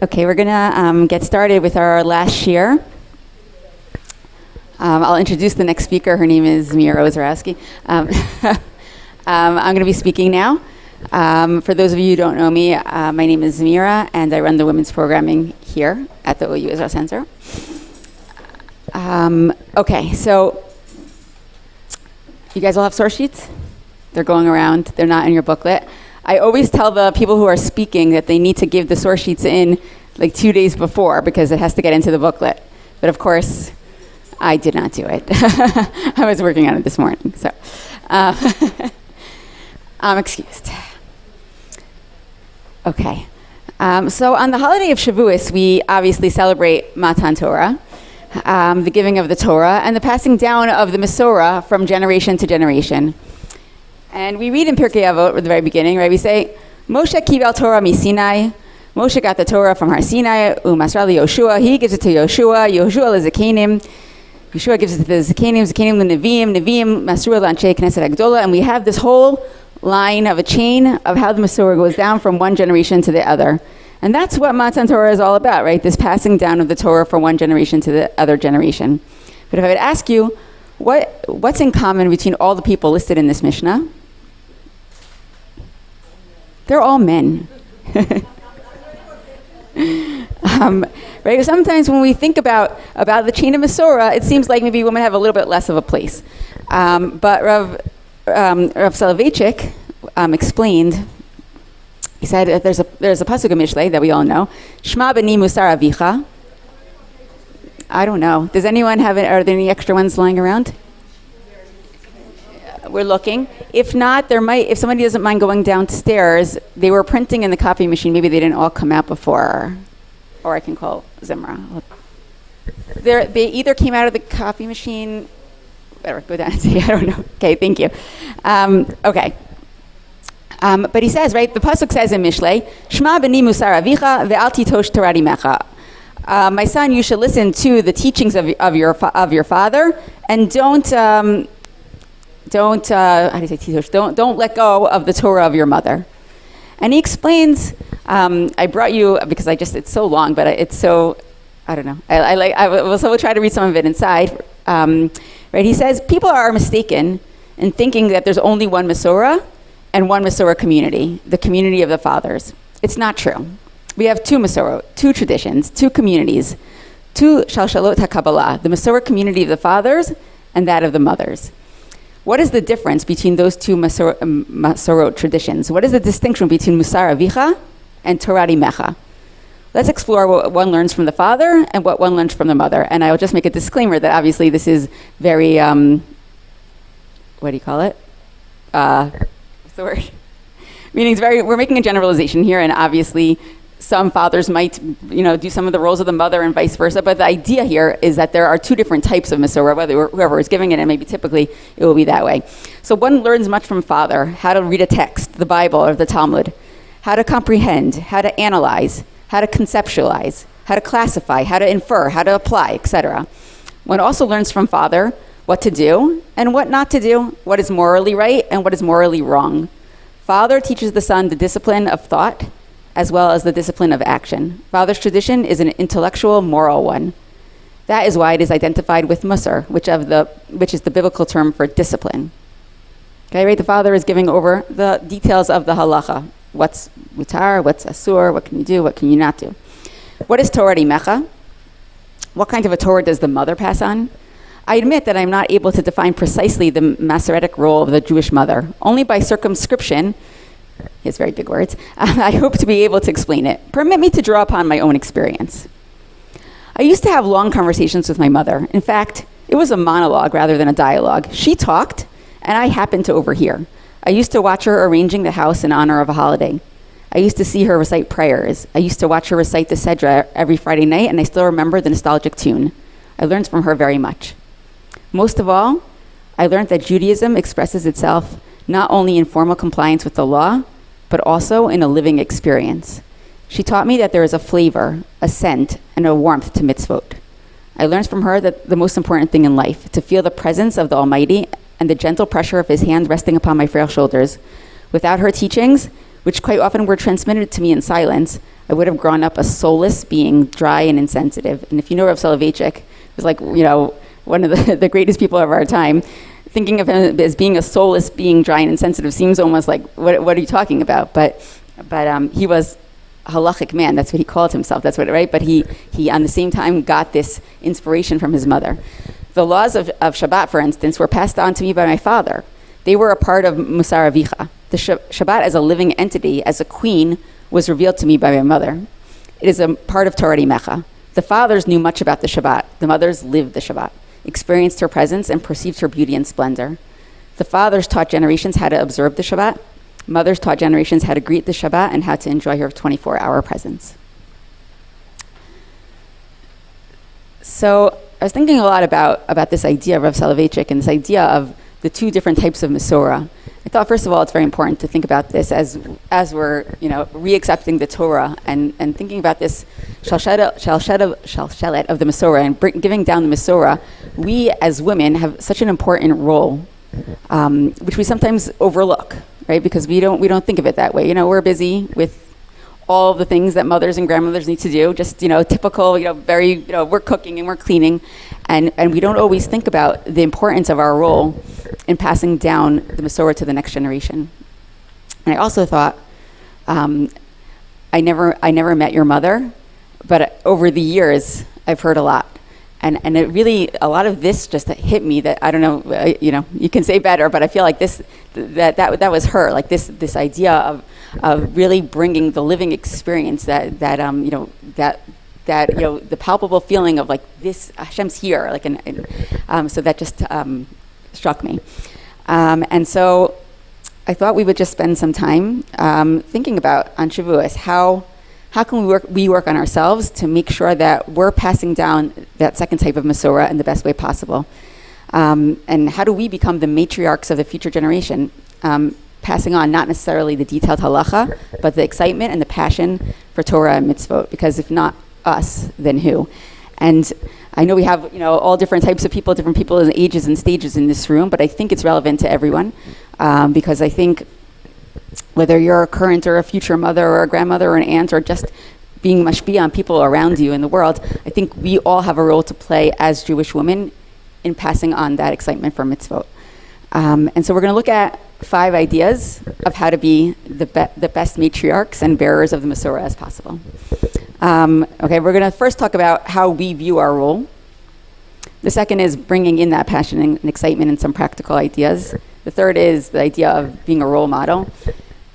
Okay, we're gonna get started with our last shir. I'll introduce the next speaker. Her name is Zemira Ozarowski. I'm going to be speaking now. For those of you who don't know me, my name is Zemira, and I run the women's programming here at the OUisrael Center. Okay, so you guys all have source sheets? They're going around. They're not in your booklet. I always tell the people who are speaking that they need to give the source sheets in like 2 days before because it has to get into the booklet. But of course, I did not do it. I was working on it this morning, so I'm excused. Okay, so on the holiday of Shavuos, we obviously celebrate Matan Torah, the giving of the Torah, and the passing down of the Mesorah from generation to generation. And we read in Pirkei Avot at the very beginning, right? We say, Moshe kibel Torah miSinai. Moshe got the Torah from Har Sinai. U'masra Yoshua. He gives it to Yoshua. Yoshua leZekanim. Yeshua gives it to the Zekanim. Zekanim leNeviim. Neviim masru l'anshei Knesset Hagdola. And we have this whole line of a chain of how the Mesorah goes down from one generation to the other. And that's what Matan Torah is all about, right? This passing down of the Torah from one generation to the other generation. But if I would ask you, what's in common between all the people listed in this Mishnah? They're all men. Right? Sometimes when we think about the chain of Mesorah, it seems like maybe women have a little bit less of a place. But Rav Soloveitchik explained. He said that there's a pasuk in Mishlei that we all know. Shma b'ni musar avicha. I don't know. Does anyone have it? Are there any extra ones lying around? We're looking. If not, there might. If somebody doesn't mind going downstairs, they were printing in the copy machine. Maybe they didn't all come out before, or I can call Zemira. They either came out of the copy machine. Whatever. Go down and see. I don't know. Okay. Thank you. Okay. But he says, right? The pasuk says in Mishlei, "Shma b'ni musar avicha ve'al titosh Torat Imecha." My son, you should listen to the teachings of your father, and don't how do you say titosh? Don't let go of the Torah of your mother. And he explains. I brought you because it's so long, but it's so I don't know. I will try to read some of it inside. Right? He says people are mistaken in thinking that there's only one Mesorah and one Mesorah community, the community of the fathers. It's not true. We have two Mesorah, two traditions, two communities, two Shalshalot HaKabbalah, the Mesorah community of the fathers and that of the mothers. What is the difference between those two Mesorot traditions? What is the distinction between Musar Avicha and Torat Imecha? Let's explore what one learns from the father and what one learns from the mother. And I will just make a disclaimer that obviously this is very, what do you call it? What's the word? Meaning we're making a generalization here, and obviously some fathers might, do some of the roles of the mother and vice versa. But the idea here is that there are two different types of Mesorah, whether whoever is giving it, and maybe typically it will be that way. So one learns much from father, how to read a text, the Bible or the Talmud, how to comprehend, how to analyze, how to conceptualize, how to classify, how to infer, how to apply, etc. One also learns from father what to do and what not to do, what is morally right and what is morally wrong. Father teaches the son the discipline of thought as well as the discipline of action. Father's tradition is an intellectual, moral one. That is why it is identified with Musar, which is the biblical term for discipline. Okay, right? The father is giving over the details of the halacha. What's mutar, what's asur, what can you do, what can you not do. What is Torat Imecha? What kind of a Torah does the mother pass on? I admit that I'm not able to define precisely the Masoretic role of the Jewish mother. Only by circumscription, he has very big words, I hope to be able to explain it. Permit me to draw upon my own experience. I used to have long conversations with my mother. In fact, it was a monologue rather than a dialogue. She talked, and I happened to overhear. I used to watch her arranging the house in honor of a holiday. I used to see her recite prayers. I used to watch her recite the Sedra every Friday night, and I still remember the nostalgic tune. I learned from her very much. Most of all, I learned that Judaism expresses itself not only in formal compliance with the law, but also in a living experience. She taught me that there is a flavor, a scent, and a warmth to mitzvot. I learned from her that the most important thing in life, to feel the presence of the Almighty and the gentle pressure of His hand resting upon my frail shoulders. Without her teachings, which quite often were transmitted to me in silence, I would have grown up a soulless being, dry and insensitive. And if you know Rav Soloveitchik, he was like, one of the greatest people of our time. Thinking of him as being a soulless being, dry and insensitive seems almost like, what are you talking about? But he was a halachic man. That's what he called himself. That's what, right? But he on the same time got this inspiration from his mother. The laws of Shabbat, for instance, were passed on to me by my father. They were a part of Musar Avicha. The Shabbat as a living entity, as a queen, was revealed to me by my mother. It is a part of Torat Imecha. The fathers knew much about the Shabbat. The mothers lived the Shabbat, experienced her presence, and perceived her beauty and splendor. The fathers taught generations how to observe the Shabbat. Mothers taught generations how to greet the Shabbat and how to enjoy her 24-hour presence. So I was thinking a lot about this idea of Rav Soloveitchik and this idea of the two different types of Mesorah. I thought, first of all, it's very important to think about this as we're, re-accepting the Torah and thinking about this shalshelet of the Mesorah and giving down the Mesorah. We as women have such an important role, which we sometimes overlook, right? Because we don't think of it that way. We're busy with all the things that mothers and grandmothers need to do, just, typical, very, we're cooking and we're cleaning. And we don't always think about the importance of our role in passing down the Mesorah to the next generation. And I also thought, I never met your mother, but over the years, I've heard a lot. And it really, a lot of this just hit me that, I don't know, you can say better, but I feel like that was her, like this idea of really bringing the living experience that the palpable feeling of like this, Hashem's here, like, so that just struck me. And so I thought we would just spend some time thinking about on Shavuos, how can we work on ourselves to make sure that we're passing down that second type of Mesorah in the best way possible? And how do we become the matriarchs of the future generation, passing on not necessarily the detailed halacha, but the excitement and the passion for Torah and mitzvot? Because if not us, then who? And I know we have all different types of people, different people in ages and stages in this room, but I think it's relevant to everyone, because I think whether you're a current or a future mother or a grandmother or an aunt or just being mashpia on people around you in the world, I think we all have a role to play as Jewish women in passing on that excitement for mitzvot. And so we're going to look at 5 ideas of how to be the best matriarchs and bearers of the Mesorah as possible. Okay, we're going to first talk about how we view our role. The second is bringing in that passion and excitement and some practical ideas. The third is the idea of being a role model.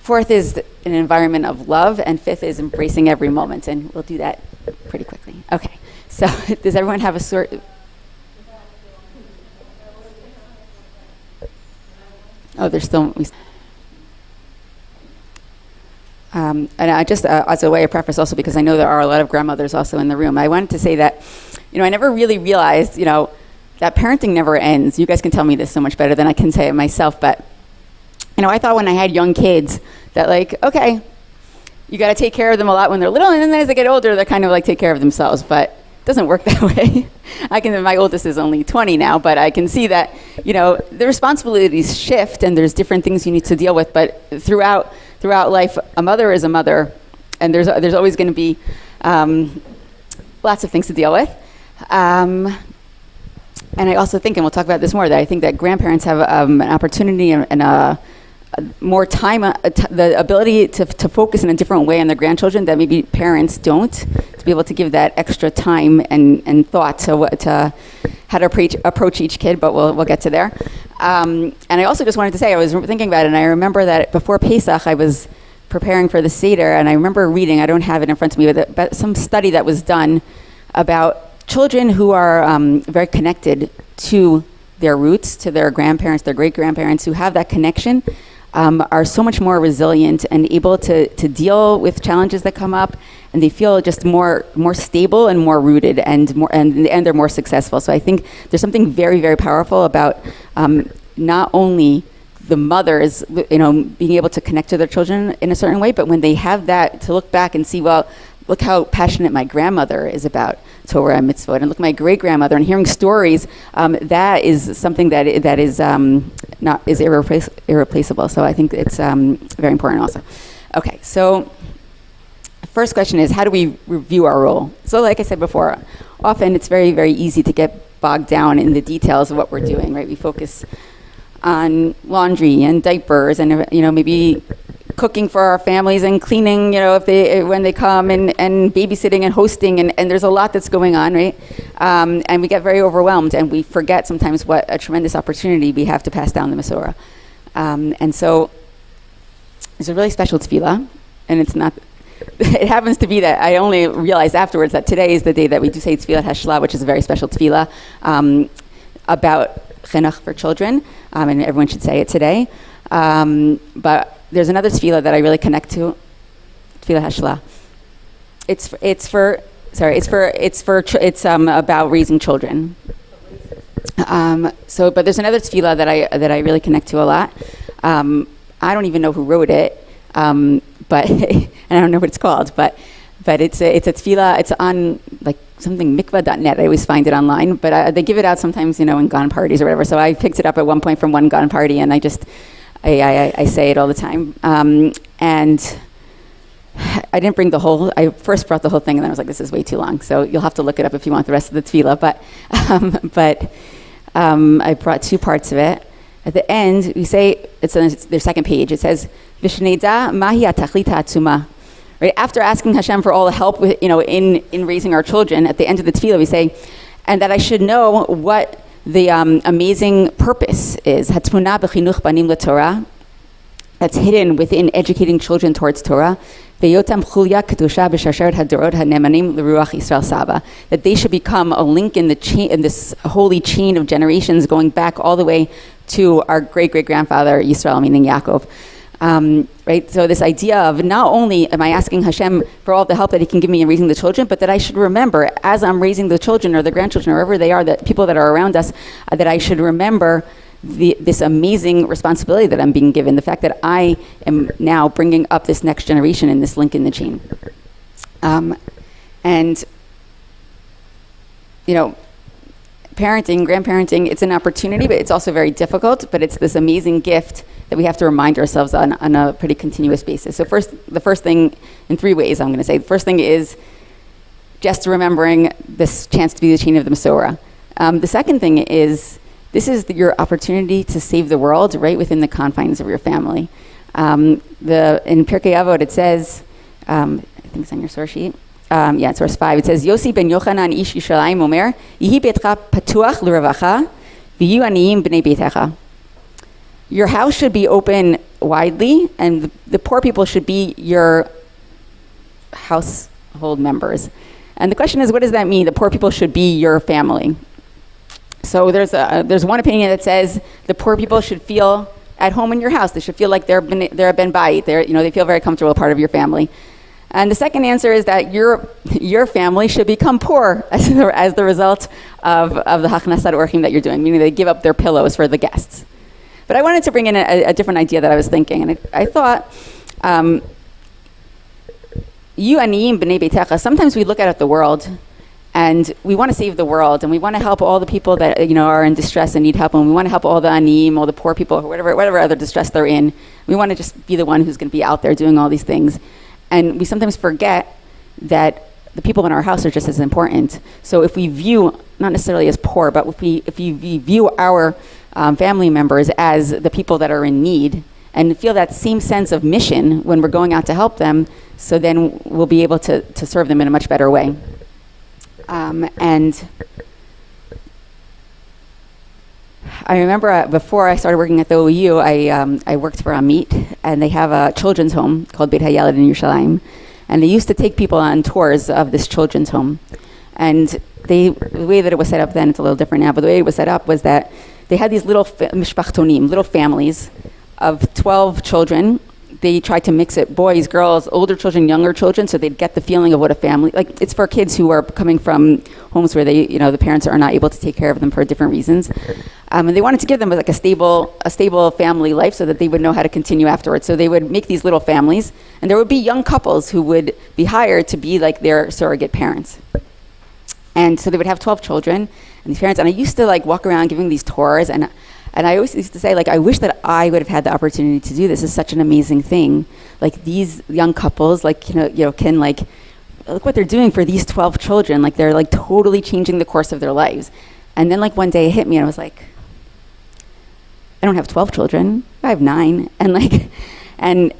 Fourth is an environment of love. And fifth is embracing every moment. And we'll do that pretty quickly. Okay, so does everyone have a sort? Oh, there's still. And I just, as a way of preface also, because I know there are a lot of grandmothers also in the room, I wanted to say that, I never really realized, that parenting never ends. You guys can tell me this so much better than I can say it myself, but, I thought when I had young kids that okay, you got to take care of them a lot when they're little, and then as they get older, they're kind of take care of themselves, but it doesn't work that way. My oldest is only 20 now, but I can see that, the responsibilities shift and there's different things you need to deal with, but throughout life, a mother is a mother, and there's always going to be lots of things to deal with. And I also think, and we'll talk about this more, that I think that grandparents have an opportunity and more time, the ability to focus in a different way on their grandchildren that maybe parents don't, to be able to give that extra time and thought to how to approach each kid, but we'll get to there. And I also just wanted to say, I was thinking about it, and I remember that before Pesach, I was preparing for the Seder, and I remember reading, I don't have it in front of me, but some study that was done about children who are very connected to their roots, to their grandparents, their great-grandparents, who have that connection, are so much more resilient and able to deal with challenges that come up, and they feel just more stable and more rooted and they're more successful. So I think there's something very, very powerful about not only the mothers, being able to connect to their children in a certain way, but when they have that to look back and see, well, look how passionate my grandmother is about Torah and mitzvot, and look at my great-grandmother, and hearing stories, that is something that is irreplaceable. So I think it's very important also. Okay, so first question is, how do we review our role? So like I said before, often it's very, very easy to get bogged down in the details of what we're doing, right? We focus on laundry and diapers and, maybe cooking for our families and cleaning, when they come, and babysitting and hosting, and there's a lot that's going on, right? And we get very overwhelmed, and we forget sometimes what a tremendous opportunity we have to pass down the Mesorah. And so it's a really special tefillah, and it's not, it happens to be that I only realized afterwards that today is the day that we do say tefillah hashla, which is a very special tefillah about chinuch for children, and everyone should say it today. But there's another tefillah that I really connect to, tefillah hashla. It's about raising children. But there's another tefillah that I really connect to a lot. I don't even know who wrote it, but and I don't know what it's called, but it's a tefillah. It's on like something mikvah.net. I always find it online, but they give it out sometimes, in Gan parties or whatever. So I picked it up at one point from one Gan party, and I say it all the time. And I didn't bring the whole. I first brought the whole thing, and then I was like, this is way too long. So you'll have to look it up if you want the rest of the tefillah. But I brought two parts of it. At the end, we say, it's on their second page, it says, V'shneda mahi atachlita atzuma. Right, after asking Hashem for all the help with, in raising our children, at the end of the tefillah we say, and that I should know what the amazing purpose is. Hatmuna b'chinuch banim l'Torah, that's hidden within educating children towards Torah. Ve'yotam chulya kedusha b'shasheret hadorot hanemanim l'ruach Yisrael Saba, that they should become a link in the chain, in this holy chain of generations, going back all the way to our great-great-grandfather Yisrael, meaning Yaakov. Right? So this idea of not only am I asking Hashem for all the help that He can give me in raising the children, but that I should remember, as I'm raising the children or the grandchildren, or wherever they are, that people that are around us, that I should remember this amazing responsibility that I'm being given, the fact that I am now bringing up this next generation in this link in the chain. Parenting, grandparenting, it's an opportunity, but it's also very difficult, but it's this amazing gift that we have to remind ourselves on a pretty continuous basis. So the first thing, in three ways I'm going to say. The first thing is just remembering this chance to be the chain of the Mesorah. The second thing is, this is your opportunity to save the world right within the confines of your family. In Pirkei Avot it says, I think it's on your source sheet, it's source 5. It says, Yossi ben Yochanan ish Yishalayim omer, Yihi betcha patuach l'revacha, v'yu aniyim b'nei beitecha. Your house should be open widely, and the poor people should be your household members. And the question is, what does that mean? The poor people should be your family. So there's one opinion that says the poor people should feel at home in your house. They should feel like they're ben bayit. They feel very comfortable, part of your family. And the second answer is that your family should become poor as the result of the hachnasat orchim that you're doing, meaning they give up their pillows for the guests. But I wanted to bring in a different idea that I was thinking, and I thought, you aniyim b'nei beitecha, sometimes we look at the world, and we want to save the world, and we want to help all the people that are in distress and need help, and we want to help all the aniyim, all the poor people, or whatever other distress they're in. We want to just be the one who's going to be out there doing all these things. And we sometimes forget that the people in our house are just as important. So if we view, not necessarily as poor, but if we view our family members as the people that are in need, and feel that same sense of mission when we're going out to help them, so then we'll be able to serve them in a much better way. And I remember before I started working at the OU, I worked for Amit, and they have a children's home called Beit Hayaled in Yerushalayim, and they used to take people on tours of this children's home. And the way that it was set up then, it's a little different now, but the way it was set up was that they had these little mishpachtonim, little families of 12 children. They tried to mix it, boys, girls, older children, younger children, so they'd get the feeling of what a family, like it's for kids who are coming from homes where they, the parents are not able to take care of them for different reasons. And they wanted to give them like a stable family life so that they would know how to continue afterwards. So they would make these little families, and there would be young couples who would be hired to be like their surrogate parents. And so they would have 12 children and these parents, and I used to like walk around giving these tours, and And I always used to say, like, I wish that I would have had the opportunity to do this. It's such an amazing thing. Like, these young couples, like, can, like, look what they're doing for these 12 children. Like, they're, like, totally changing the course of their lives. And then, like, one day it hit me, and I was like, I don't have 12 children. I have 9. And, like, I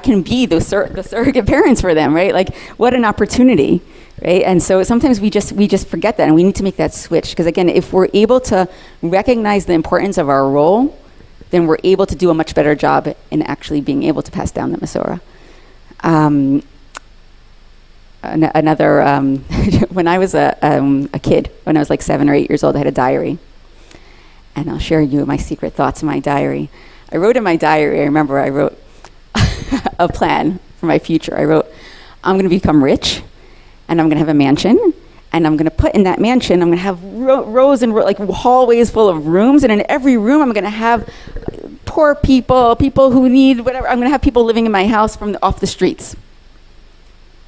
can be the surrogate parents for them, right? Like, what an opportunity. Right? And so sometimes we just forget that, and we need to make that switch. Because again, if we're able to recognize the importance of our role, then we're able to do a much better job in actually being able to pass down the Mesorah. When I was a kid, when I was like 7 or 8 years old, I had a diary. And I'll share you my secret thoughts in my diary. I wrote in my diary, I remember I wrote a plan for my future. I wrote, I'm going to become rich, and I'm going to have a mansion, and I'm going to put in that mansion, I'm going to have rows and like hallways full of rooms, and in every room I'm going to have poor people who need whatever. I'm going to have people living in my house off the streets.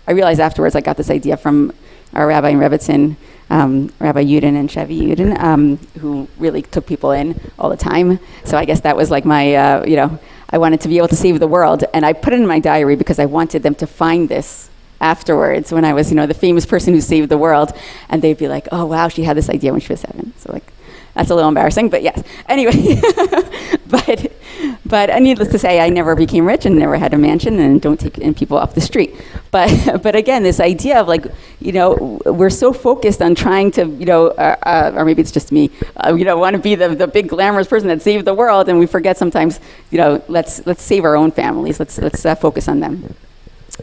I realized afterwards I got this idea from our rabbi in Rebbitzin, Rabbi Yudin and Shavi Yudin, who really took people in all the time. So I guess that was like my, I wanted to be able to save the world, and I put it in my diary because I wanted them to find this afterwards when I was, the famous person who saved the world, and they'd be like, oh wow, she had this idea when she was 7. So like, that's a little embarrassing, but yes. Anyway, but needless to say, I never became rich and never had a mansion and don't take in people off the street. But again, this idea of like, we're so focused on trying to, or maybe it's just me, want to be the big glamorous person that saved the world, and we forget sometimes, let's save our own families. Let's focus on them.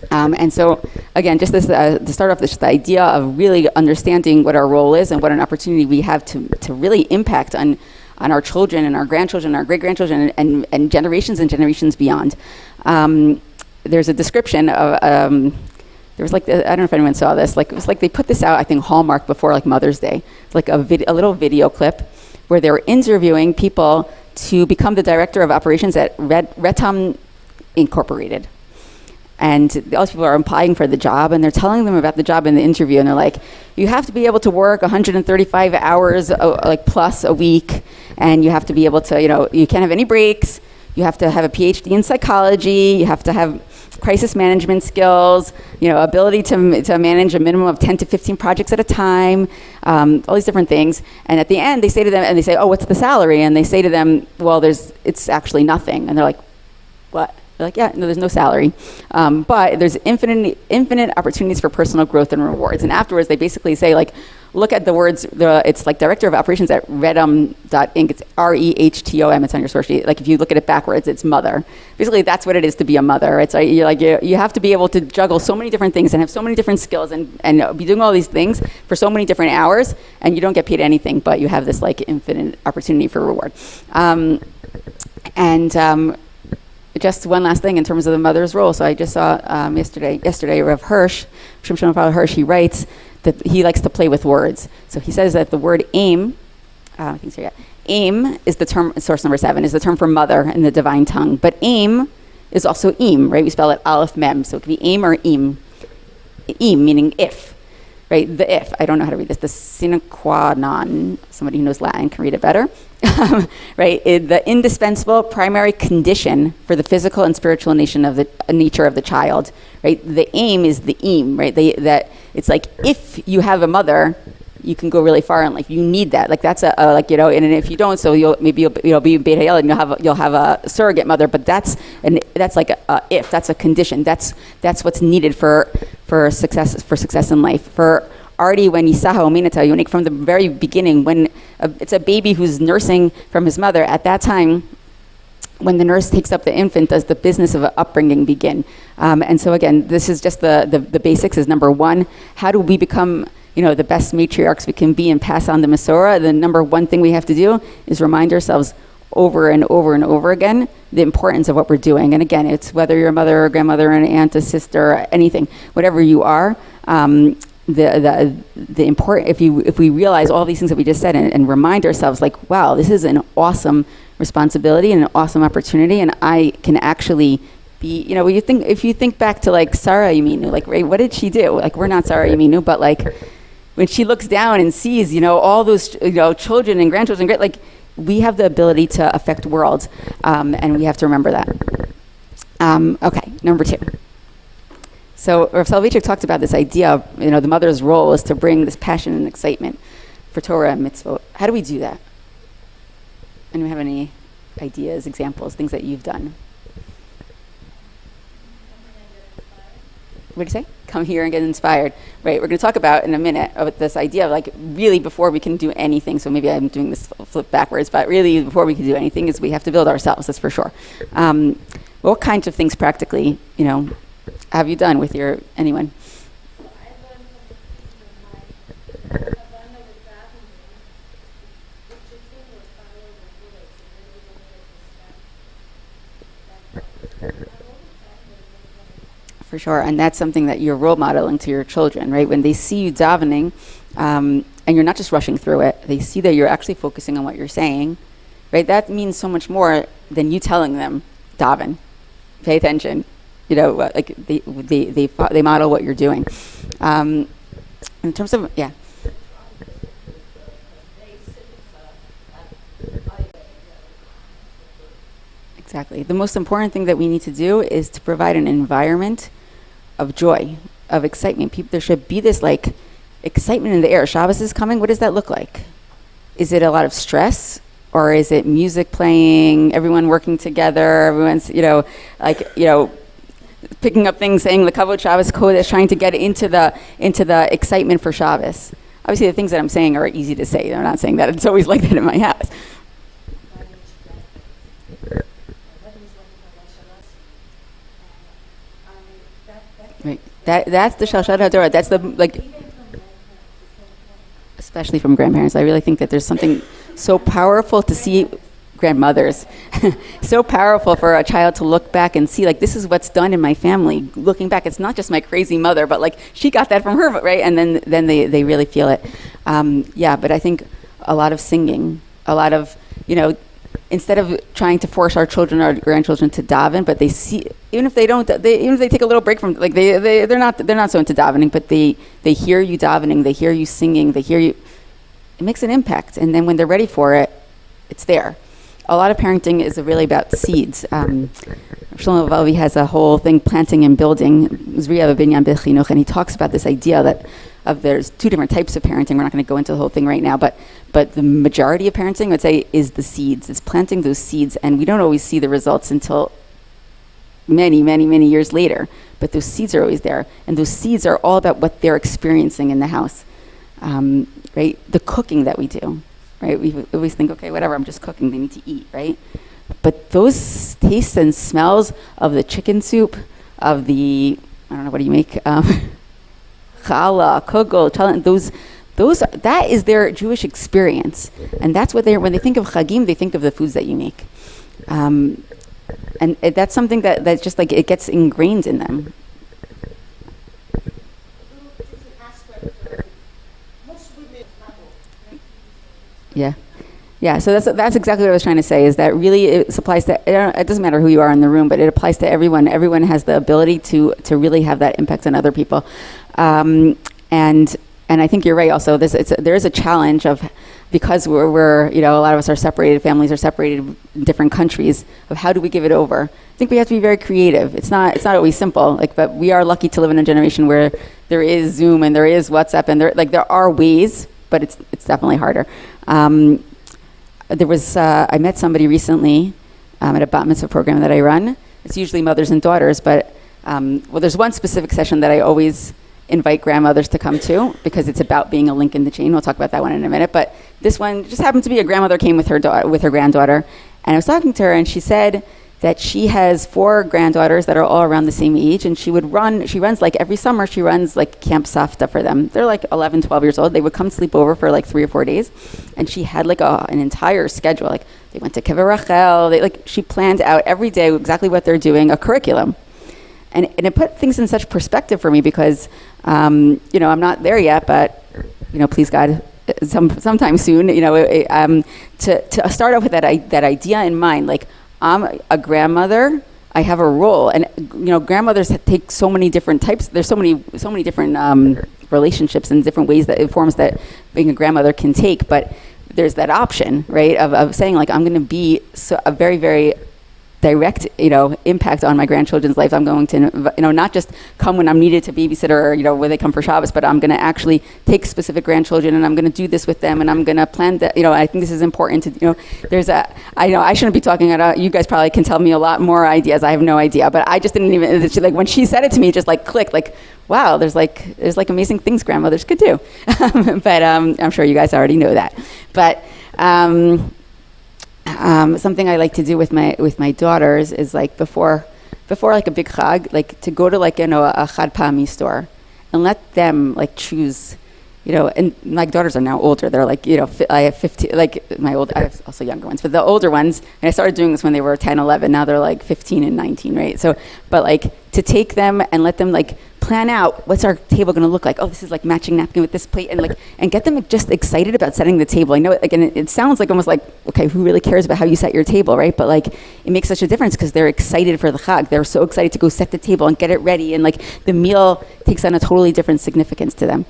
And so, again, just this, to start off, this the idea of really understanding what our role is and what an opportunity we have to really impact on our children and our grandchildren, our great-grandchildren, and generations beyond. There's a description of, there was like, I don't know if anyone saw this, like it was like they put this out, I think, Hallmark before like Mother's Day. It's like a little video clip where they were interviewing people to become the director of operations at Retam Incorporated. And all these people are applying for the job, and they're telling them about the job in the interview, and they're like, you have to be able to work 135 hours like plus a week, and you have to be able to, you can't have any breaks, you have to have a PhD in psychology, you have to have crisis management skills, ability to manage a minimum of 10 to 15 projects at a time, all these different things. And at the end, they say to them, and they say, oh, what's the salary? And they say to them, well, it's actually nothing. And they're like, what? They're like, yeah, no, there's no salary. But there's infinite opportunities for personal growth and rewards. And afterwards, they basically say, like, look at the words, it's like Director of Operations at Redom.inc. It's REHTOM. It's on your source sheet. Like, if you look at it backwards, it's mother. Basically, that's what it is to be a mother. It's like, you have to be able to juggle so many different things and have so many different skills and be doing all these things for so many different hours, and you don't get paid anything, but you have this, like, infinite opportunity for reward. Just one last thing in terms of the mother's role. So I just saw yesterday Rav Hirsch, Shimshon Hirsch, he writes that he likes to play with words. So he says that the word aim, aim is the term, source number 7, is the term for mother in the divine tongue. But aim is also im, right? We spell it aleph mem. So it could be aim or im. Im meaning if, right? The if. I don't know how to read this. The sine qua non. Somebody who knows Latin can read it better. Right, the indispensable primary condition for the physical and spiritual nature of the child. Right, the aim is the aim. Right, that it's like if you have a mother, you can go really far in life. You need that. Like that's and if you don't, so you'll be Beit Hayel and you'll have a surrogate mother. But that's like a if. That's a condition. That's what's needed for success in life. For already when Yisaha Ominata, Yonik, from the very beginning, when it's a baby who's nursing from his mother, at that time, when the nurse takes up the infant, does the business of upbringing begin? And so again, this is just the basics is number 1. How do we become, the best matriarchs we can be and pass on the Mesorah? The number 1 thing we have to do is remind ourselves over and over and over again the importance of what we're doing. And again, it's whether you're a mother or a grandmother, an aunt, a sister, anything, whatever you are, the important, if we realize all these things that we just said and remind ourselves, like, wow, this is an awesome responsibility and an awesome opportunity, and I can actually be, if you think back to like Sarah Yeminu, like, right, what did she do? Like, we're not Sarah Yeminu, but like when she looks down and sees, all those, children and grandchildren, like, we have the ability to affect worlds, and we have to remember that. Okay, number 2. So Rav Soloveitchik talked about this idea of, the mother's role is to bring this passion and excitement for Torah and mitzvot. How do we do that? Anyone have any ideas, examples, things that you've done? What did you say? Come here and get inspired. Right, we're going to talk about in a minute about this idea of really before we can do anything. So maybe I'm doing this flip backwards, but really before we can do anything is we have to build ourselves, that's for sure. What kinds of things practically, have you done with anyone? For sure, and that's something that you're role modeling to your children, right? When they see you davening, and you're not just rushing through it, they see that you're actually focusing on what you're saying, right? That means so much more than you telling them, daven, pay attention. They model what you're doing. In terms of, yeah. Exactly. The most important thing that we need to do is to provide an environment of joy, of excitement. There should be this excitement in the air. Shabbos is coming. What does that look like? Is it a lot of stress, or is it music playing, everyone working together, everyone's picking up things, saying the Kavod Shabbos Chodesh, trying to get into the excitement for Shabbos? Obviously, the things that I'm saying are easy to say. I'm not saying that it's always like that in my house. Right. That's the Shal Shad HaTorah. That's especially from grandparents. I really think that there's something so powerful to see grandmothers. So powerful for a child to look back and see, this is what's done in my family. Looking back, it's not just my crazy mother, but she got that from her, right? And then they really feel it. But I think a lot of singing, a lot of, instead of trying to force our grandchildren to daven, but they see, even if they take a little break from, they're not so into davening, but they hear you davening, they hear you singing, they hear you. It makes an impact, and then when they're ready for it, it's there. A lot of parenting is really about seeds. Shlomo Valvi has a whole thing, planting and building, Zemira Binyan B'Chinuch, and he talks about this idea of there's 2 different types of parenting. We're not going to go into the whole thing right now, but the majority of parenting, I would say, is the seeds. It's planting those seeds, and we don't always see the results until many, many, many years later. But those seeds are always there, and those seeds are all about what they're experiencing in the house, right? The cooking that we do, right? We always think, okay, whatever, I'm just cooking. They need to eat, right? But those tastes and smells of the chicken soup, of the, I don't know, what do you make? Challah, kugel, that is their Jewish experience, and that's what when they think of chagim, they think of the foods that you make, and that's something that's just it gets ingrained in them. Yeah. So that's exactly what I was trying to say. Is that really it applies to? It doesn't matter who you are in the room, but it applies to everyone. Everyone has the ability to really have that impact on other people. And I think you're right. Also, there is a challenge of, because we're a lot of us are separated, families are separated in different countries, of how do we give it over. I think we have to be very creative. It's not always simple. But we are lucky to live in a generation where there is Zoom and there is WhatsApp and there are ways, but it's definitely harder. I met somebody recently at a bat mitzvah program that I run. It's usually mothers and daughters, but there's one specific session that I always invite grandmothers to come to, because it's about being a link in the chain. We'll talk about that one in a minute. But this one just happened to be a grandmother came with her granddaughter, and I was talking to her, and she said that she has 4 granddaughters that are all around the same age, and she runs every summer, she runs Camp Safta for them. They're 11, 12 years old. They would come sleep over for 3 or 4 days, and she had an entire schedule. They went to Kever Rachel. She planned out every day exactly what they're doing, a curriculum. And it put things in such perspective for me, because, I'm not there yet, but, please God, sometime soon, to start off with that idea in mind, I'm a grandmother, I have a role, and, grandmothers take so many different types. There's so many different relationships and different ways forms that being a grandmother can take, but there's that option, right, of saying like, I'm going to be a very, very direct, impact on my grandchildren's lives. I'm going to, not just come when I'm needed to babysit or, when they come for Shabbos, but I'm going to actually take specific grandchildren and I'm going to do this with them and I'm going to plan that, I think this is important to, I shouldn't be talking about, you guys probably can tell me a lot more ideas. I have no idea, but I just didn't even, when she said it to me, it just like clicked, like, wow, there's amazing things grandmothers could do. But I'm sure you guys already know that. But something I like to do with my daughters is like before like a big chag, like to go to like a chad pa'ami store and let them like choose, and my daughters are now older. They're like, I have 15, like I have also younger ones, but the older ones, and I started doing this when they were 10, 11, now they're like 15 and 19, right? So, but like to take them and let them like plan out what's our table going to look like. Oh, this is like matching napkin with this plate, and get them just excited about setting the table. I know, like, and it sounds like almost like, okay, who really cares about how you set your table, right? But like, it makes such a difference because they're excited for the chag. They're so excited to go set the table and get it ready, and like the meal takes on a totally different significance to them.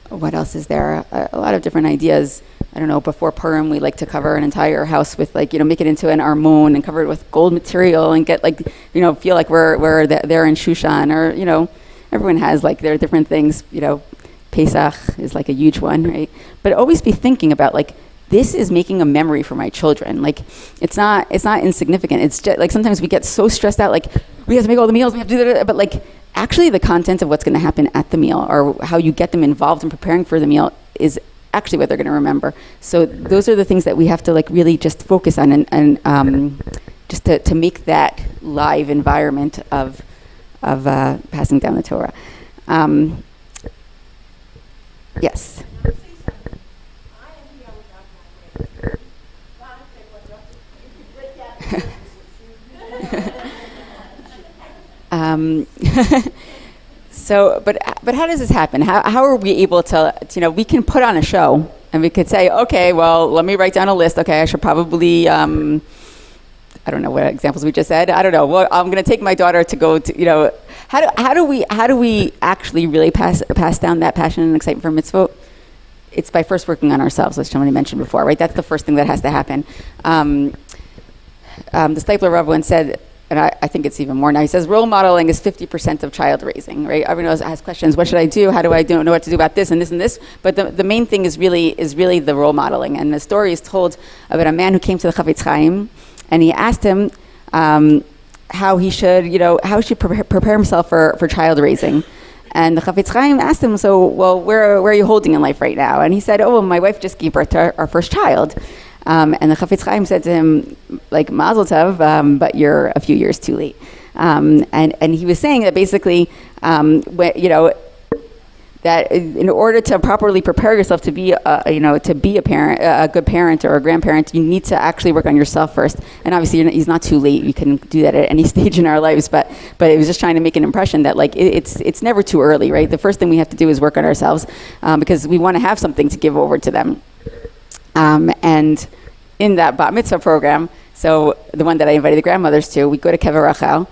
What else is there? A lot of different ideas. I don't know, before Purim, we like to cover an entire house with like, make it into an armon and cover it with gold material and get like, feel like we're there in Shushan, or, everyone has like their different things, Pesach is like a huge one, right? But always be thinking about like, this is making a memory for my children. Like, it's not insignificant. It's just like, sometimes we get so stressed out, like we have to make all the meals, we have to do that, but like actually the content of what's going to happen at the meal or how you get them involved in preparing for the meal is actually what they're going to remember. So those are the things that we have to like really just focus on and just to make that live environment of passing down the Torah. Yes. So, but how does this happen? How are we able to, we can put on a show and we could say, okay, well, let me write down a list. Okay, I should probably, I don't know what examples we just said. I don't know. Well, I'm going to take my daughter to go to, how do we actually really pass down that passion and excitement for mitzvot? It's by first working on ourselves, as somebody mentioned before, right? That's the first thing that has to happen. The Steipler Rav once said, and I think it's even more now. He says role modeling is 50% of child raising, right? Everyone has questions. What should I do? How do I know what to do about this and this and this? But the main thing is really the role modeling. And the story is told about a man who came to the Chafetz Chaim, and he asked him how he should prepare himself for child raising. And the Chafetz Chaim asked him, so, well, where are you holding in life right now? And he said, oh, well, my wife just gave birth to our first child. And the Chafetz Chaim said to him, like, Mazel Tov, but you're a few years too late. And he was saying that basically, that in order to properly prepare yourself to be, a parent, a good parent or a grandparent, you need to actually work on yourself first. And obviously, he's not too late. You can do that at any stage in our lives. But it was just trying to make an impression that like it's never too early, right? The first thing we have to do is work on ourselves because we want to have something to give over to them. And in that bat mitzvah program, so the one that I invited the grandmothers to, we go to Kever Rachel,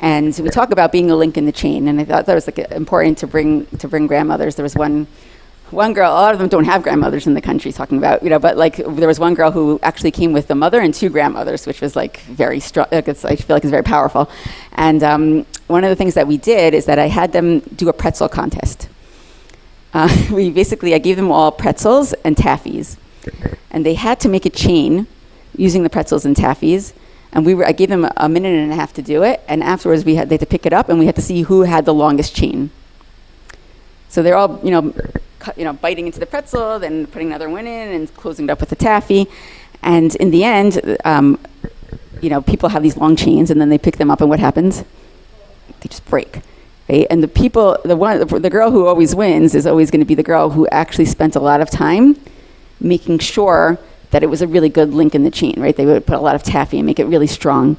and we talk about being a link in the chain. And I thought that was like important to bring grandmothers. There was one girl. A lot of them don't have grandmothers in the country. Talking about but like there was one girl who actually came with the mother and two grandmothers, which was like very strong. I feel like it's very powerful. And one of the things that we did is that I had them do a pretzel contest. I gave them all pretzels and taffies. And they had to make a chain using the pretzels and taffies. And I gave them a minute and a half to do it. And afterwards, they had to pick it up, and we had to see who had the longest chain. So they're all, biting into the pretzel, then putting another one in, and closing it up with the taffy. And in the end, people have these long chains, and then they pick them up, and what happens? They just break. Right? And the girl who always wins is always going to be the girl who actually spent a lot of time making sure that it was a really good link in the chain, right? They would put a lot of taffy and make it really strong.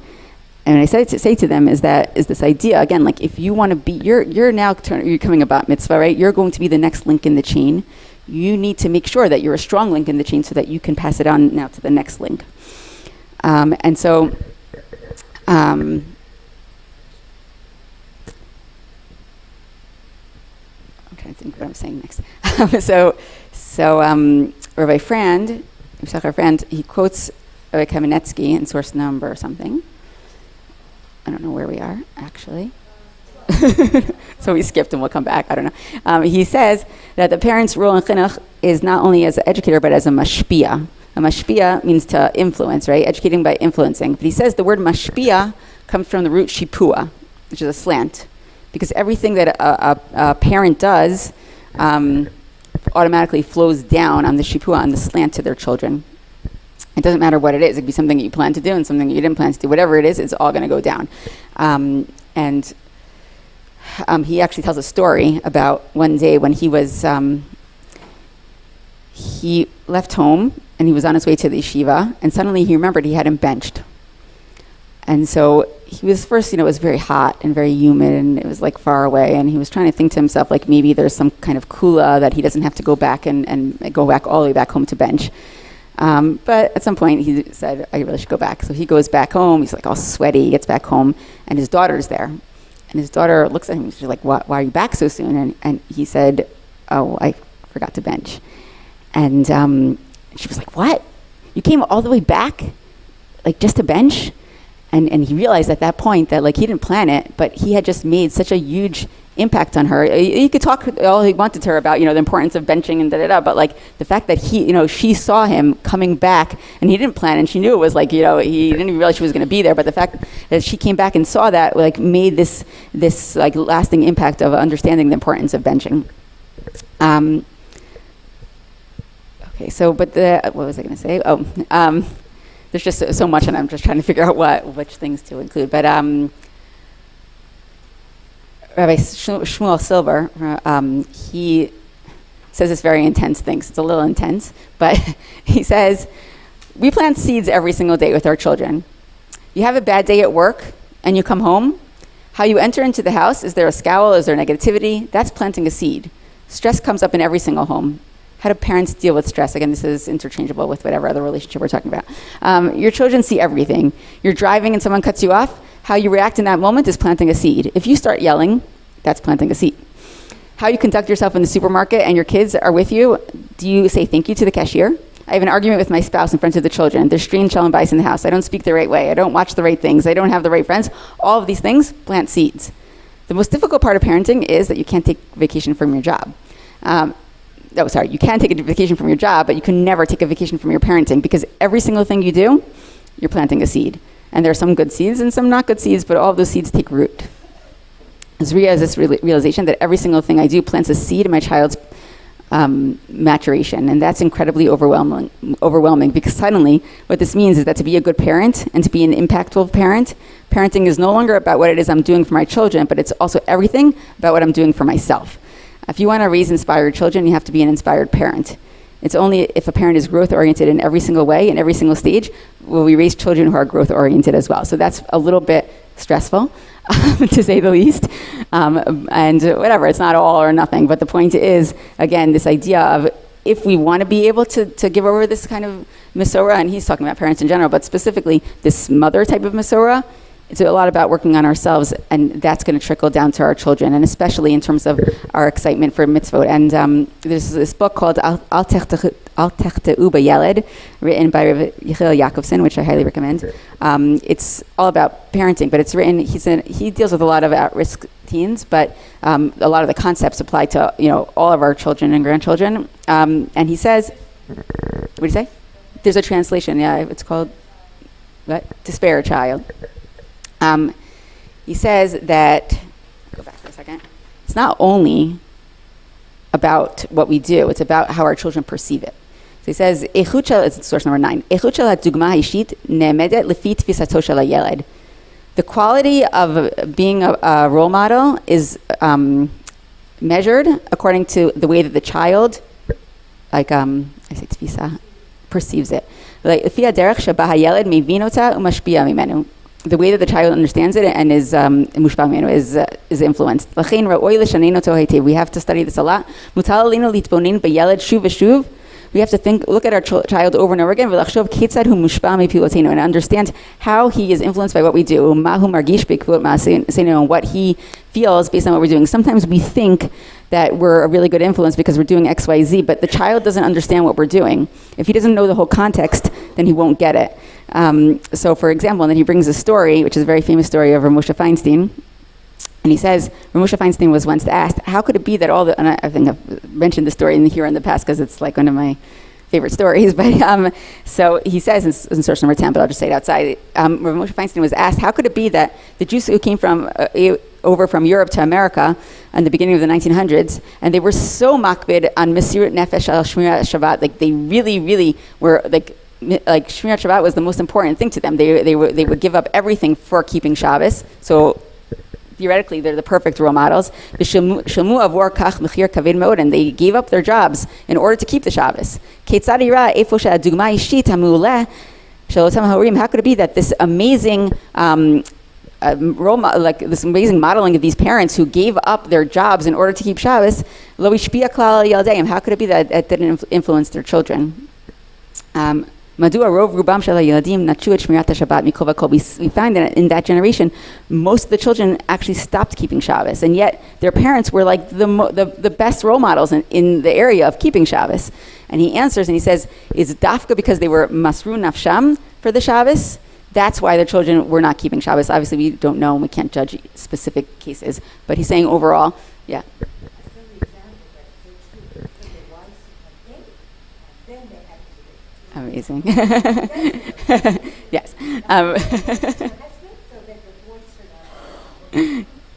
And I say to them is this idea, again, like if you want to be, you're coming about mitzvah, right? You're going to be the next link in the chain. You need to make sure that you're a strong link in the chain so that you can pass it on now to the next link. And so, okay. trying to think what I'm saying next. Rabbi Frand, he quotes Rabbi Kamenetsky in source number or something. I don't know where we are, actually. So we skipped and we'll come back. I don't know. He says that the parent's role in chinuch is not only as an educator, but as a mashpia. A mashpia means to influence, right? Educating by influencing. But he says the word mashpia comes from the root shipua, which is a slant. Because everything that a parent does automatically flows down on the shipua, on the slant to their children. It doesn't matter what it is. It could be something that you plan to do and something that you didn't plan to do. Whatever it is, it's all going to go down. He actually tells a story about one day when he was, he left home and he was on his way to the yeshiva, and suddenly he remembered he hadn't benched. And so he was first, it was very hot and very humid, and it was like far away, and he was trying to think to himself, like maybe there's some kind of kula that he doesn't have to go back and go back all the way back home to bench. But at some point he said, I really should go back. So he goes back home, he's like all sweaty, he gets back home, and his daughter's there. And his daughter looks at him, she's like, why are you back so soon? And he said, oh, I forgot to bench. And she was like, what? You came all the way back? Like just to bench? And he realized at that point that like he didn't plan it, but he had just made such a huge impact on her. He could talk all he wanted to her about, the importance of benching and da-da-da, but like the fact that she saw him coming back and he didn't plan, and she knew it was like, he didn't even realize she was going to be there, but the fact that she came back and saw that like made this like lasting impact of understanding the importance of benching. Okay, so, but what was I going to say? There's just so much, and I'm just trying to figure out which things to include. But Rabbi Shmuel Silver, he says this very intense thing. It's a little intense, but he says, we plant seeds every single day with our children. You have a bad day at work, and you come home. How you enter into the house, is there a scowl? Is there negativity? That's planting a seed. Stress comes up in every single home. How do parents deal with stress? Again, this is interchangeable with whatever other relationship we're talking about. Your children see everything. You're driving and someone cuts you off. How you react in that moment is planting a seed. If you start yelling, that's planting a seed. How you conduct yourself in the supermarket and your kids are with you, do you say thank you to the cashier? I have an argument with my spouse in front of the children. There's strange shalom bias in the house. I don't speak the right way. I don't watch the right things. I don't have the right friends. All of these things plant seeds. The most difficult part of parenting is that you can't take vacation from your job. You can take a vacation from your job, but you can never take a vacation from your parenting, because every single thing you do, you're planting a seed. And there are some good seeds and some not good seeds, but all of those seeds take root. Zemira has this realization that every single thing I do plants a seed in my child's maturation, and that's incredibly overwhelming, because suddenly what this means is that to be a good parent and to be an impactful parent, parenting is no longer about what it is I'm doing for my children, but it's also everything about what I'm doing for myself. If you want to raise inspired children, you have to be an inspired parent. It's only if a parent is growth-oriented in every single way, in every single stage, will we raise children who are growth-oriented as well. So that's a little bit stressful, to say the least. And whatever, it's not all or nothing. But the point is, again, this idea of if we want to be able to give over this kind of Mesorah, and he's talking about parents in general, but specifically this mother type of Mesorah, it's a lot about working on ourselves, and that's going to trickle down to our children, and especially in terms of our excitement for mitzvot. And there's this book called Al Techteu B'Yeled, written by Rabbi Yechiel Yaakovson, which I highly recommend. It's all about parenting, but it's written, he deals with a lot of at-risk teens, but a lot of the concepts apply to all of our children and grandchildren. And he says, what do you say? There's a translation, yeah, it's called, what? Despair Child. He says that, go back for a second, it's not only about what we do, it's about how our children perceive it. So he says, it's source number 9, the quality of being a role model is measured according to the way that the child, perceives it. The way that the child understands it and is influenced. We have to study this a lot. We have to look at our child over and over again, and understand how he is influenced by what we do, and what he feels based on what we're doing. Sometimes we think that we're a really good influence because we're doing X, Y, Z, but the child doesn't understand what we're doing. If he doesn't know the whole context, then he won't get it. So for example, and then he brings a story, which is a very famous story of Moshe Feinstein. And he says, Moshe Feinstein was once asked, how could it be that and I think I've mentioned the story here in the past because it's like one of my favorite stories, but so he says in source number 10, but I'll just say it outside. Moshe Feinstein was asked, how could it be that the Jews who came over from Europe to America in the beginning of the 1900s, and they were so makbid on Mesirut Nefesh al Shmirat Shabbat, like they really were like Shmirat Shabbat was the most important thing to them. They would give up everything for keeping Shabbos. So theoretically, they're the perfect role models. And they gave up their jobs in order to keep the Shabbos. How could it be that this amazing this amazing modeling of these parents who gave up their jobs in order to keep Shabbos, how could it be that it didn't influence their children? We find that in that generation, most of the children actually stopped keeping Shabbos, and yet their parents were like the best role models in the area of keeping Shabbos. And he answers and he says, is dafka because they were masru nafsham for the Shabbos? That's why their children were not keeping Shabbos. Obviously, we don't know and we can't judge specific cases, but he's saying overall, yeah. Amazing. Yes.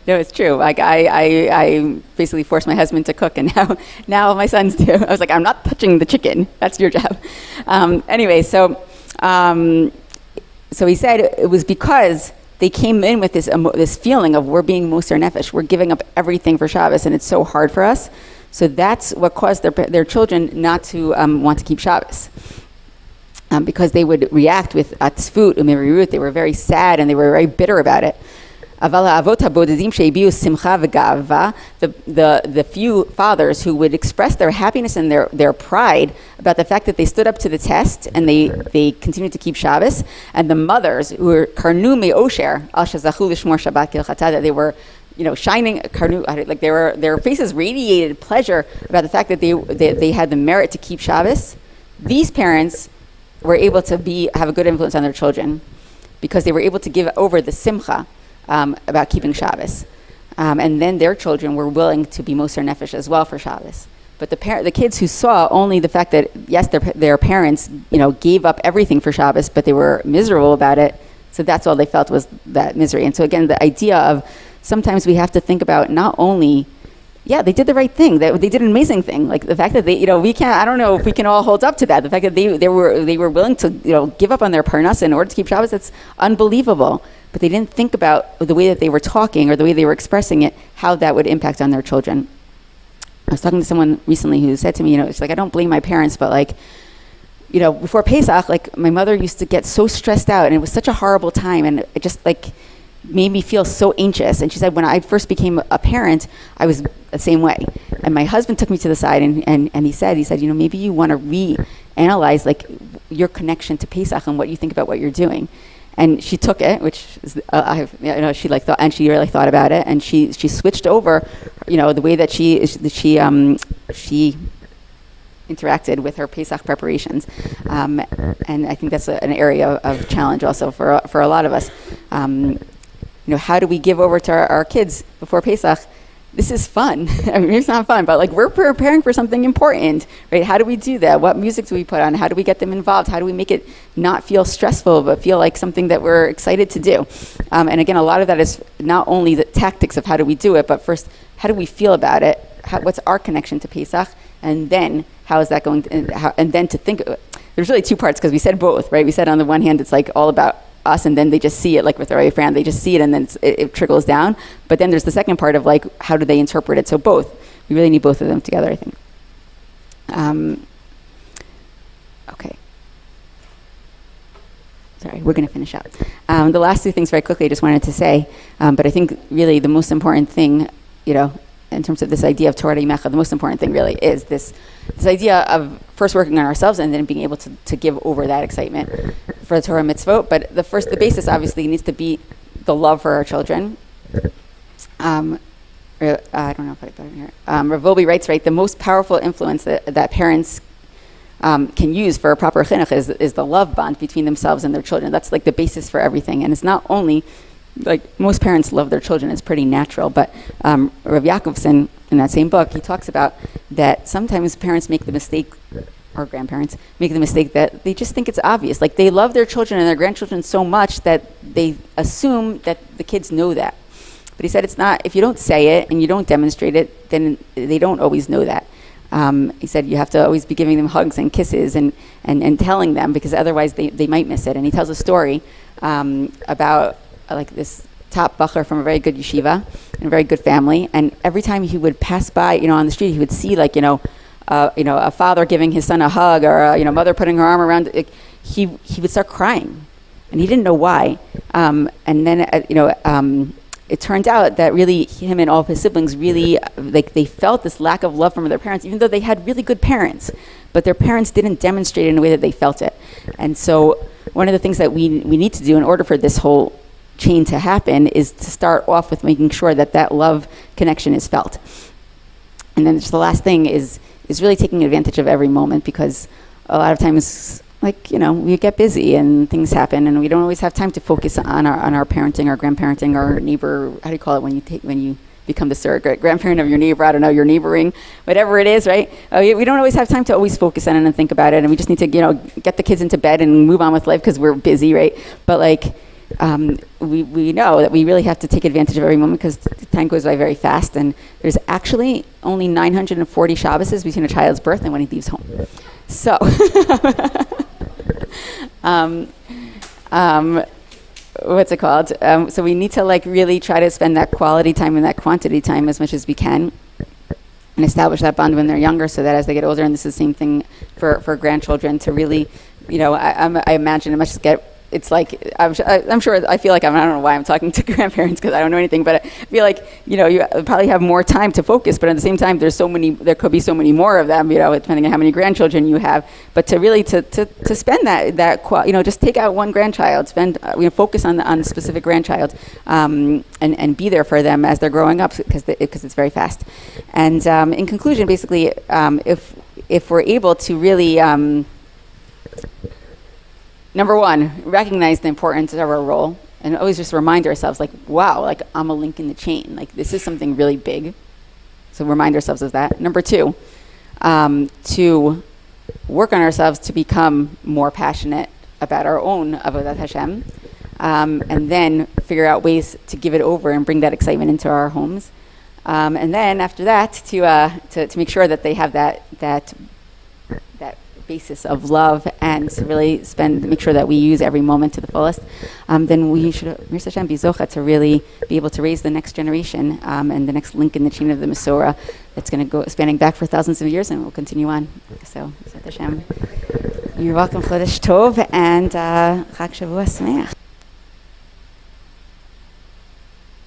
No, it's true. Like I basically forced my husband to cook, and now my sons do. I was like, I'm not touching the chicken. That's your job. Anyway, so he said it was because they came in with this feeling of we're being Moser Nefesh. We're giving up everything for Shabbos, and it's so hard for us. So that's what caused their children not to want to keep Shabbos. Because they would react with atzfut umerirut, they were very sad and they were very bitter about it. The few fathers who would express their happiness and their pride about the fact that they stood up to the test and they continued to keep Shabbos, and the mothers who were karnu me'osher al shazachu lishmor Shabbat kilchata, that they were shining, like their faces radiated pleasure about the fact that they had the merit to keep Shabbos. These parents were able to have a good influence on their children because they were able to give over the simcha about keeping Shabbos. And then their children were willing to be Moser Nefesh as well for Shabbos. But the kids who saw only the fact that, yes, their parents, gave up everything for Shabbos, but they were miserable about it, so that's all they felt was that misery. And so again, the idea of sometimes we have to think about not only they did the right thing. They did an amazing thing. Like the fact that we can't. I don't know if we can all hold up to that. The fact that they were willing to give up on their parnasa in order to keep Shabbos. That's unbelievable. But they didn't think about the way that they were talking or the way they were expressing it, how that would impact on their children. I was talking to someone recently who said to me, it's like I don't blame my parents, but before Pesach, my mother used to get so stressed out, and it was such a horrible time, and it just made me feel so anxious. And she said, when I first became a parent, I was the same way. And my husband took me to the side and he said, maybe you want to reanalyze your connection to Pesach and what you think about what you're doing. And she took it, which is, she thought, and she really thought about it, and she switched over, the way that she interacted with her Pesach preparations, and I think that's an area of challenge also for a lot of us. How do we give over to our kids before Pesach? This is fun. I mean, it's not fun, but we're preparing for something important, right? How do we do that? What music do we put on? How do we get them involved? How do we make it not feel stressful, but feel like something that we're excited to do? And again, a lot of that is not only the tactics of how do we do it, but first, how do we feel about it? What's our connection to Pesach? And then how is that going to, and then to think, there's really two parts because we said both, right? We said on the one hand, it's all about us, and then they just see it with their friend, they just see it and then it trickles down. But then there's the second part of how do they interpret it? So both, we really need both of them together, I think. Okay. Sorry, we're going to finish up. The last two things very quickly I just wanted to say, but I think really the most important thing, in terms of this idea of Torah Imecha, the most important thing really is this idea of first working on ourselves and then being able to give over that excitement for the Torah mitzvot. But the basis obviously needs to be the love for our children. I don't know if I put it here. Rav Wolbe writes, right, the most powerful influence that parents can use for a proper chinuch is the love bond between themselves and their children. That's like the basis for everything. And it's not only, like most parents love their children, it's pretty natural, but Rav Yaakovson, in that same book, he talks about that sometimes parents make the mistake, or grandparents make the mistake that they just think it's obvious. Like they love their children and their grandchildren so much that they assume that the kids know that. But he said it's not, if you don't say it and you don't demonstrate it, then they don't always know that. He said you have to always be giving them hugs and kisses and telling them, because otherwise they might miss it. And he tells a story about like this top bacher from a very good yeshiva and a very good family. And every time he would pass by, on the street, he would see a father giving his son a hug, or a mother putting her arm around it. He would start crying, and he didn't know why. And then it turned out that really him and all of his siblings really they felt this lack of love from their parents, even though they had really good parents, but their parents didn't demonstrate it in a way that they felt it. And so one of the things that we need to do in order for this whole chain to happen is to start off with making sure that love connection is felt. And then just the last thing is really taking advantage of every moment, because a lot of times, we get busy and things happen, and we don't always have time to focus on our parenting, our grandparenting, our neighbor. How do you call it when you become the surrogate grandparent of your neighbor? I don't know, your neighboring, whatever it is, right? We don't always have time to always focus on it and think about it, and we just need to, get the kids into bed and move on with life because we're busy, right? But we know that we really have to take advantage of every moment, because time goes by very fast, and there's actually only 940 Shabbos between a child's birth and when he leaves home. So, what's it called? So we need to really try to spend that quality time and that quantity time as much as we can, and establish that bond when they're younger, so that as they get older, and this is the same thing for grandchildren, to really, I imagine it must just get. It's I'm sure, I feel like I don't know why I'm talking to grandparents, because I don't know anything, but I feel like, you probably have more time to focus, but at the same time, there could be so many more of them, depending on how many grandchildren you have. But to really, to spend just take out one grandchild, focus on the specific grandchild, and be there for them as they're growing up, because it's very fast. And in conclusion, basically, if we're able to really, number one, recognize the importance of our role, and always just remind ourselves, wow, I'm a link in the chain. This is something really big. So remind ourselves of that. Number two, to work on ourselves to become more passionate about our own Avodat Hashem, and then figure out ways to give it over and bring that excitement into our homes. And then after that, to make sure that they have that basis of love, and to really make sure that we use every moment to the fullest, then we should, Mir Hashem, be zocha to really be able to raise the next generation, and the nenext link in the chain of the Mesorah that's going to go spanning back for thousands of years, and will continue on. So, Hashem, you're welcome. Chodesh Tov, and Chag Shavuot Sameach.